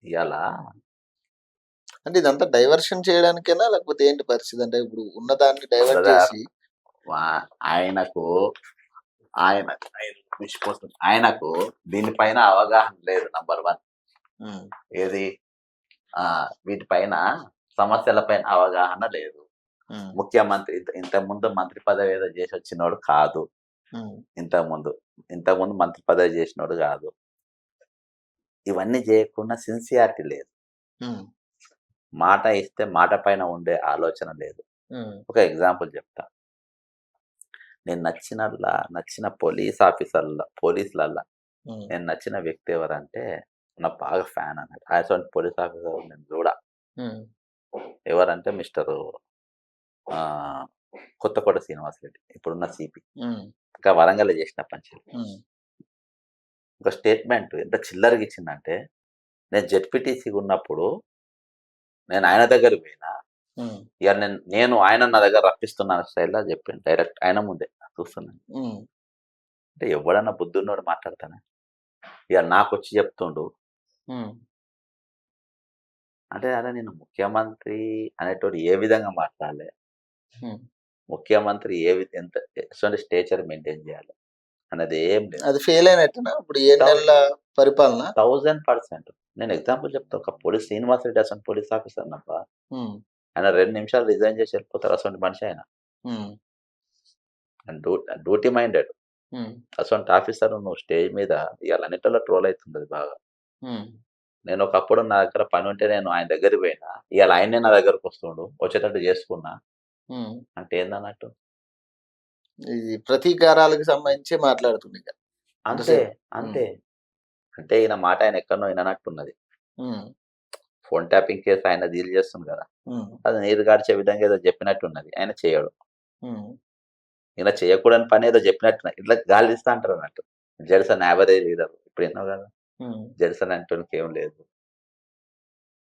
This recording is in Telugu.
ఇవాళ అంటే ఇదంతా డైవర్షన్ చేయడానికేనా? లేకపోతే ఏంటి పరిస్థితి? అంటే ఇప్పుడు ఉన్నదాన్ని డైవర్ట్ బ్రదర్ చేసి ఆయనకు ఆయన ఆయనకు దీనిపైన అవగాహన లేదు. నంబర్ 1 హ్మ్. ఏది వీటిపైన సమస్యలపైన అవగాహన లేదు. హ్మ్. ముఖ్యమంత్రి ఇంతకుముందు మంత్రి పదవి ఏదో చేసి వచ్చినోడు కాదు. హ్మ్. ఇంతకుముందు మంత్రి పదవి చేసినోడు కాదు. ఇవన్నీ చేయకుండా సిన్సియారిటీ లేదు. హ్మ్. మాట ఇస్తే మాట పైన ఉండే ఆలోచన లేదు. హ్మ్. ఒక ఎగ్జాంపుల్ చెప్తా. నేను నచ్చిన పోలీసులల్లా హ్మ్. నేను నచ్చిన వ్యక్తి ఎవరంటే నాకు బాగా ఫ్యాన్ అన్నట్టు. అటువంటి పోలీస్ ఆఫీసర్ నేను చూడ. హ్మ్. ఎవరంటే మిస్టర్ కొత్తకోట శ్రీనివాసరెడ్డి, ఇప్పుడున్న సిపి. హ్మ్. ఇంకా వరంగల్ చేసిన పని. హ్మ్. ఒక స్టేట్మెంట్ ఎంత చిల్లరగా ఇచ్చిందంటే, నేను జెడ్పీటీసీ ఉన్నప్పుడు నేను ఆయన దగ్గరికి పోయినా, హ్మ్. ఇక నేను ఆయన నా దగ్గర రప్పిస్తున్నాను స్టైల్లో చెప్పిండు డైరెక్ట్ ఆయన ముందే చూస్తున్నాను. హ్మ్. అంటే ఎవడన్నా బుద్ధున్నోడు మాట్లాడతానా? ఇక నాకు వచ్చి చెప్తుండు. హ్మ్. అంటే అలా నేను ముఖ్యమంత్రి అనేటోడు ఏ విధంగా మాట్లాడాలి, హ్మ్. ముఖ్యమంత్రి ఎంత ఎటువంటి స్టేచర్ మెయింటైన్ చేయాలి అనేది ఏం లేదు. అది ఫెయిల్ అయినట్టేనా? ఇప్పుడు 7 నెలల పరిపాలన? 1000%. నేను ఎగ్జాంపుల్ చెప్తా. ఒక పోలీస్ శ్రీనివాసరెడ్డి అసలు పోలీస్ ఆఫీసర్ నప్ప హ్మ్. ఆయన 2 నిమిషాలు రిజైన్ చేసి వెళ్ళిపోతారు. అసలు మనిషి ఆయన. హ్మ్. Duty minded. హ్మ్. అసలు ఆఫీసర్ నువ్వు స్టేజ్ మీద ఇవాళ అన్నిటిలో ట్రోల్ అవుతుంది బాగా. హ్మ్. నేను ఒకప్పుడు నా దగ్గర పని ఉంటే నేను ఆయన దగ్గరికి పోయినా, ఇవాళ ఆయనే నా దగ్గరకు వస్తుండు, వచ్చేటట్టు చేసుకున్నా హ్మ్. అంటే ఏందన్నట్టు? ఇది ప్రతీకారాలకు సంబంధించి మాట్లాడుతుండిక అంతే. ఎంతసేపు. హ్మ్. అంతే. అంటే ఈయన మాట ఆయన ఎక్కడనో విననట్టున్నది. హ్మ్. ఫోన్ ట్యాపింగ్ కేసు ఆయన డీల్ చేస్తుంది కదా! హ్మ్. అది నీరు గార్చే విధంగా ఏదో చెప్పినట్టున్నది. ఆయన చేయడు. హ్మ్. ఈయన చేయకూడని పని ఏదో చెప్పినట్టున్నది. ఇట్లా గాలి తీస్తా అంటారు అన్నట్టు. జెర్సన్ యావరేజ్ లీడర్. ఇప్పుడు విన్నావు కదా! హ్మ్. జెర్సన్ అంటోనికి ఏం లేదు.